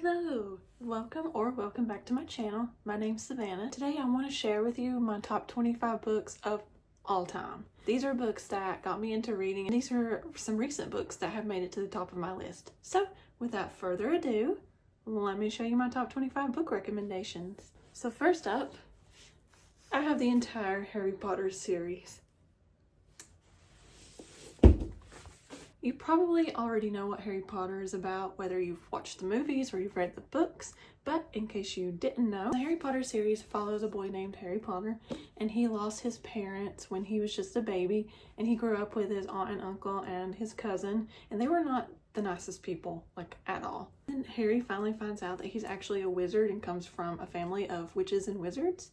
Hello, welcome back to my channel. My name's Savannah. Today I want to share with you my top 25 books of all time. These are books that got me into reading, and these are some recent books that have made it to the top of my list. So without further ado, let me show you my top 25 book recommendations. So first up, I have the entire Harry Potter series. You probably already know what Harry Potter is about, whether you've watched the movies or you've read the books, but in case you didn't know, the Harry Potter series follows a boy named Harry Potter, and he lost his parents when he was just a baby, and he grew up with his aunt and uncle and his cousin, and they were not the nicest people, like, at all. And Harry finally finds out that he's actually a wizard and comes from a family of witches and wizards.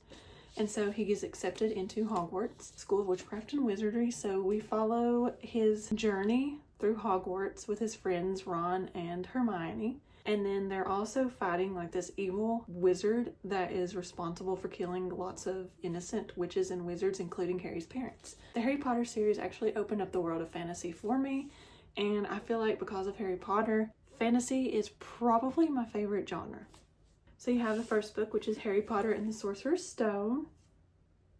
And so he gets accepted into Hogwarts, School of Witchcraft and Wizardry. So we follow his journey through Hogwarts with his friends Ron and Hermione. And then they're also fighting like this evil wizard that is responsible for killing lots of innocent witches and wizards, including Harry's parents. The Harry Potter series actually opened up the world of fantasy for me. And I feel like because of Harry Potter, fantasy is probably my favorite genre. So you have the first book, which is Harry Potter and the Sorcerer's Stone.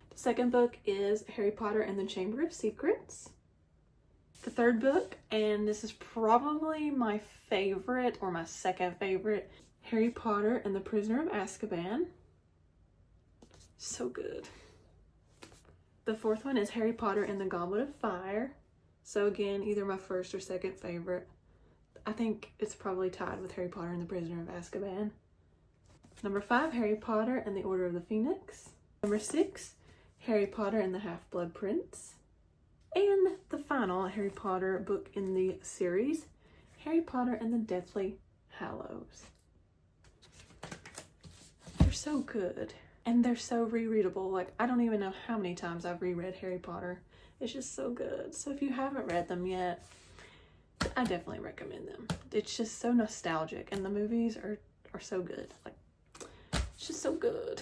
The second book is Harry Potter and the Chamber of Secrets. The third book, and this is probably my favorite or my second favorite, Harry Potter and the Prisoner of Azkaban. So good. The fourth one is Harry Potter and the Goblet of Fire. So again, either my first or second favorite. I think it's probably tied with Harry Potter and the Prisoner of Azkaban. Number 5, Harry Potter and the Order of the Phoenix. Number 6, Harry Potter and the Half-Blood Prince. And the final Harry Potter book in the series, Harry Potter and the Deathly Hallows. They're so good. And they're so rereadable. Like, I don't even know how many times I've reread Harry Potter. It's just so good. So if you haven't read them yet, I definitely recommend them. It's just so nostalgic, and the movies are so good. Like, it's just so good.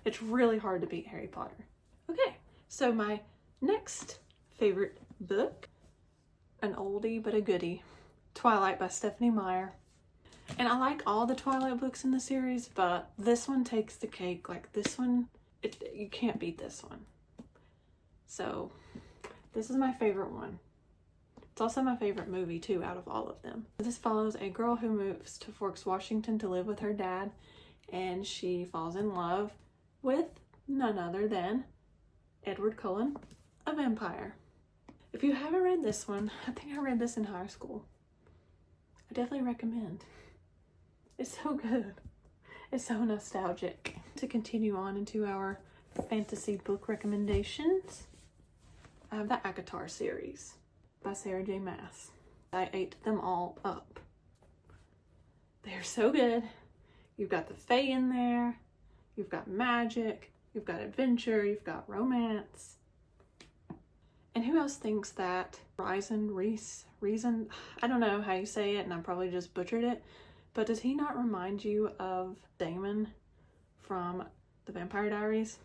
It's really hard to beat Harry Potter. Okay, so my next favorite book, an oldie but a goodie, Twilight by Stephanie Meyer. And I like all the Twilight books in the series, but this one takes the cake. Like, this one, you can't beat this one. So this is my favorite one. It's also my favorite movie too, out of all of them. This follows a girl who moves to Forks, Washington to live with her dad, and she falls in love with none other than Edward Cullen, a vampire. If you haven't read this one, I think I read this in high school. I definitely recommend. It's so good. It's so nostalgic. To continue on into our fantasy book recommendations, I have the ACOTAR series by Sarah J. Maas. I ate them all up. They're so good. You've got the Fae in there, you've got magic, you've got adventure, you've got romance. And who else thinks that Reason, I don't know how you say it, and I probably just butchered it, but does he not remind you of Damon from The Vampire Diaries?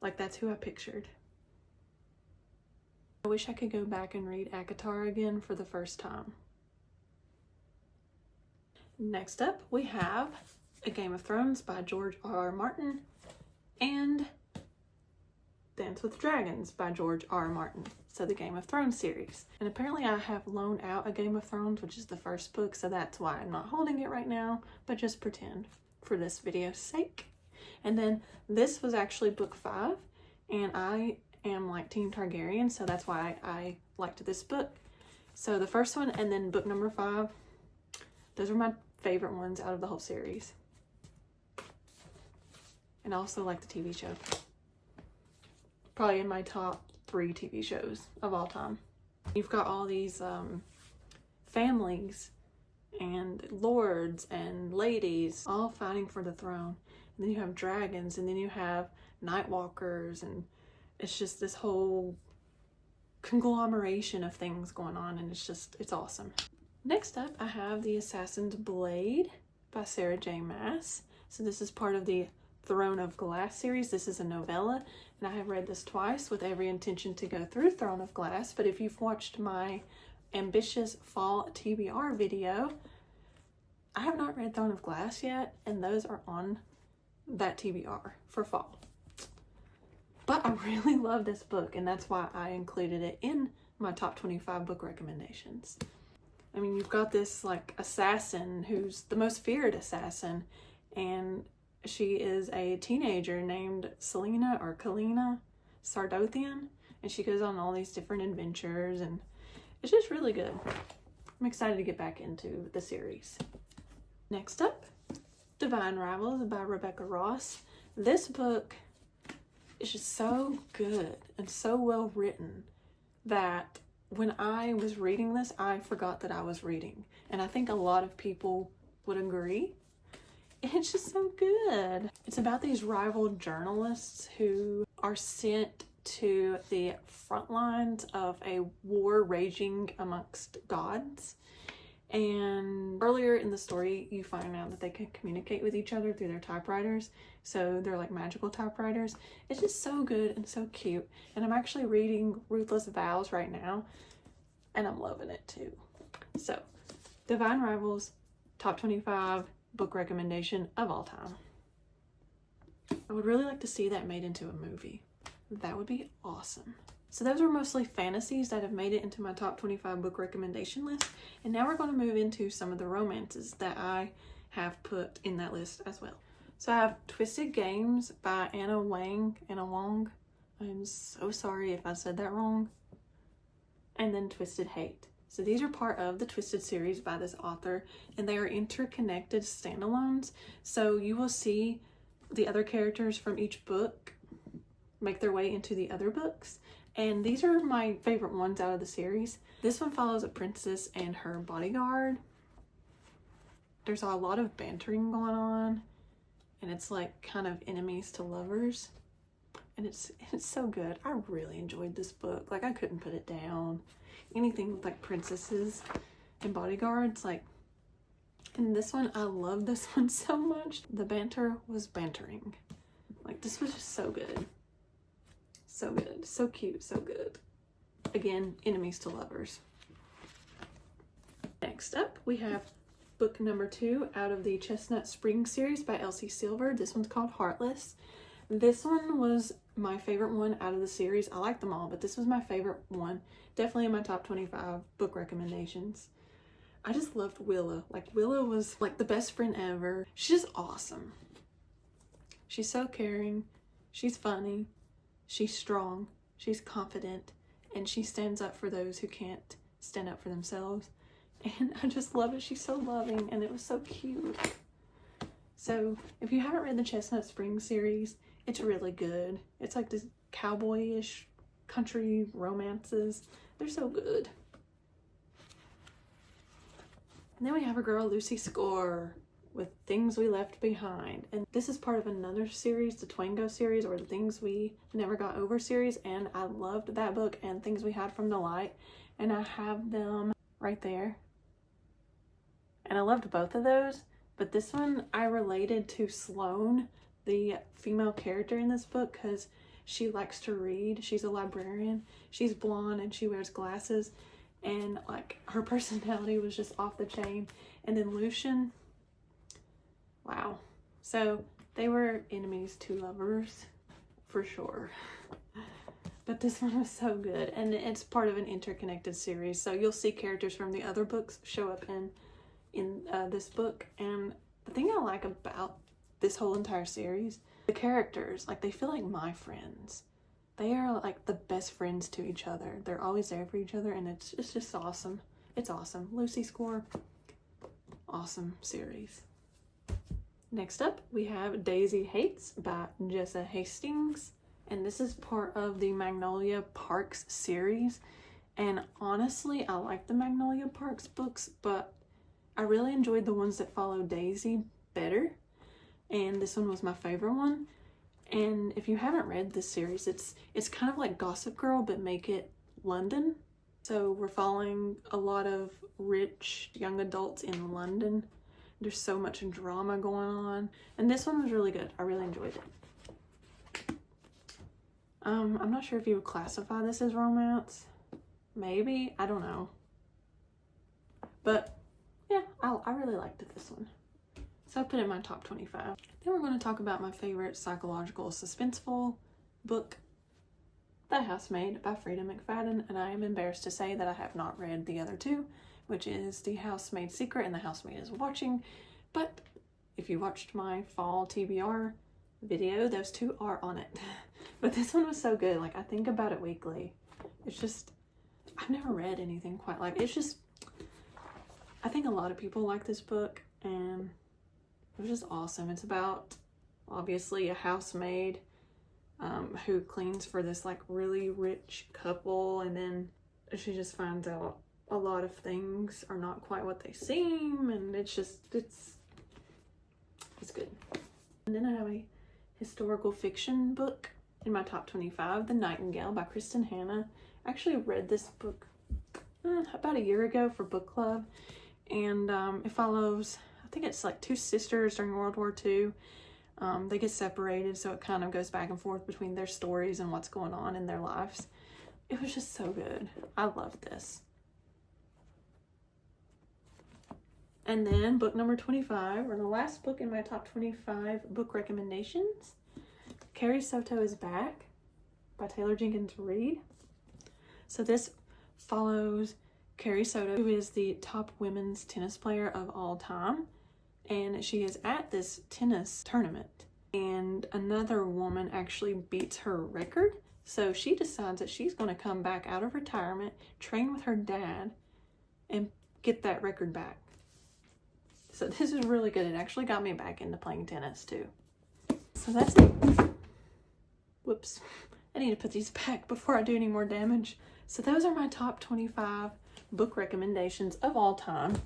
Like, that's who I pictured. I wish I could go back and read ACOTAR again for the first time. Next up, we have A Game of Thrones by George R.R. Martin and Dance with Dragons by George R.R. Martin. So the Game of Thrones series. And apparently I have loaned out A Game of Thrones, which is the first book, so that's why I'm not holding it right now, but just pretend for this video's sake. And then this was actually book 5, and I am like Team Targaryen, so that's why I liked this book. So the first one and then book number 5, those are my favorite ones out of the whole series. And I also like the TV show. Probably in my top 3 TV shows of all time. You've got all these families and lords and ladies all fighting for the throne. And then you have dragons, and then you have night walkers, and it's just this whole conglomeration of things going on, and it's awesome. Next up, I have The Assassin's Blade by Sarah J. Maas. So this is part of the Throne of Glass series. This is a novella, and I have read this twice with every intention to go through Throne of Glass. But if you've watched my ambitious fall TBR video, I have not read Throne of Glass yet, and those are on that TBR for fall. But I really love this book, and that's why I included it in my top 25 book recommendations. I mean, you've got this like assassin who's the most feared assassin, and she is a teenager named Kalina Sardothian, and she goes on all these different adventures, and it's just really good. I'm excited to get back into the series. Next up, Divine Rivals by Rebecca Ross. This book is just so good and so well written that when I was reading this, I forgot that I was reading. And I think a lot of people would agree. It's just so good. It's about these rival journalists who are sent to the front lines of a war raging amongst gods. And earlier in the story, you find out that they can communicate with each other through their typewriters. So they're like magical typewriters. It's just so good and so cute. And I'm actually reading Ruthless Vows right now, and I'm loving it too. So, Divine Rivals, top 25 book recommendation of all time. I would really like to see that made into a movie. That would be awesome. So those are mostly fantasies that have made it into my top 25 book recommendation list. And now we're going to move into some of the romances that I have put in that list as well. So I have Twisted Games by Anna Wong. I'm so sorry if I said that wrong. And then Twisted Hate. So these are part of the Twisted series by this author, and they are interconnected standalones. So you will see the other characters from each book make their way into the other books. And these are my favorite ones out of the series. This one follows a princess and her bodyguard. There's a lot of bantering going on, and it's like kind of enemies to lovers. And it's so good. I really enjoyed this book. Like, I couldn't put it down. Anything with like princesses and bodyguards, like, and this one, I love this one so much. The banter was bantering. Like, this was just so good. So good, so cute, so good. Again, enemies to lovers. Next up, we have book number 2 out of the Chestnut Spring series by Elsie Silver. This one's called Heartless. This one was my favorite one out of the series. I like them all, but this was my favorite one. Definitely in my top 25 book recommendations. I just loved Willow. Like, Willow was like the best friend ever. She's just awesome. She's so caring. She's funny. She's strong, she's confident, and she stands up for those who can't stand up for themselves. And I just love it. She's so loving, and it was so cute. So if you haven't read the Chestnut Spring series, it's really good. It's like this cowboy-ish country romances. They're so good. And then we have our girl Lucy Score with Things We Left Behind. And this is part of another series, the Twango series, or the Things We Never Got Over series. And I loved that book and Things We Had from the Light. And I have them right there. And I loved both of those. But this one, I related to Sloane, the female character in this book, because she likes to read. She's a librarian. She's blonde and she wears glasses. And like, her personality was just off the chain. And then Lucian, wow. So they were enemies to lovers for sure. But this one was so good, and it's part of an interconnected series. So you'll see characters from the other books show up in this book. And the thing I like about this whole entire series, the characters, like, they feel like my friends. They are like the best friends to each other. They're always there for each other, and it's just awesome. It's awesome. Lucy Score, awesome series. Next up, we have Daisy Hates by Jessa Hastings. And this is part of the Magnolia Parks series. And honestly, I like the Magnolia Parks books, but I really enjoyed the ones that follow Daisy better. And this one was my favorite one. And if you haven't read this series, it's kind of like Gossip Girl, but make it London. So we're following a lot of rich young adults in London. There's so much drama going on. And this one was really good. I really enjoyed it. I'm not sure if you would classify this as romance. Maybe. I don't know. But yeah, I really liked this one. So I put it in my top 25. Then we're going to talk about my favorite psychological suspenseful book, The Housemaid by Frida McFadden, and I am embarrassed to say that I have not read the other two, which is The Housemaid's Secret and The Housemaid is Watching, but if you watched my fall TBR video, those two are on it. But this one was so good, like I think about it weekly. It's just, I've never read anything quite like it. It's just, I think a lot of people like this book, and it was just awesome. It's about, obviously, a housemaid who cleans for this like really rich couple, and then she just finds out a lot of things are not quite what they seem, and it's just, it's good. And then I have a historical fiction book in my top 25, The Night and Gale by Kristen Hanna. I actually read this book about a year ago for book club, and it follows, I think it's like two sisters during World War II. They get separated, so it kind of goes back and forth between their stories and what's going on in their lives. It was just so good. I loved this. And then book number 25, or the last book in my top 25 book recommendations, Carrie Soto is Back by Taylor Jenkins Reid. So this follows Carrie Soto, who is the top women's tennis player of all time. And she is at this tennis tournament, and another woman actually beats her record. So she decides that she's going to come back out of retirement, train with her dad, and get that record back. So this is really good. It actually got me back into playing tennis too. So that's it. Whoops. I need to put these back before I do any more damage. So those are my top 25 book recommendations of all time.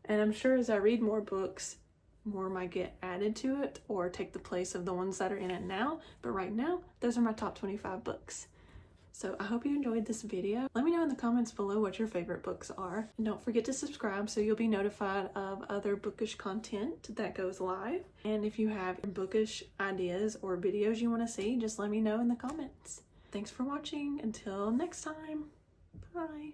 And I'm sure as I read more books, more might get added to it or take the place of the ones that are in it now. But right now, those are my top 25 books. So I hope you enjoyed this video. Let me know in the comments below what your favorite books are. And don't forget to subscribe so you'll be notified of other bookish content that goes live. And if you have bookish ideas or videos you want to see, just let me know in the comments. Thanks for watching. Until next time. Bye.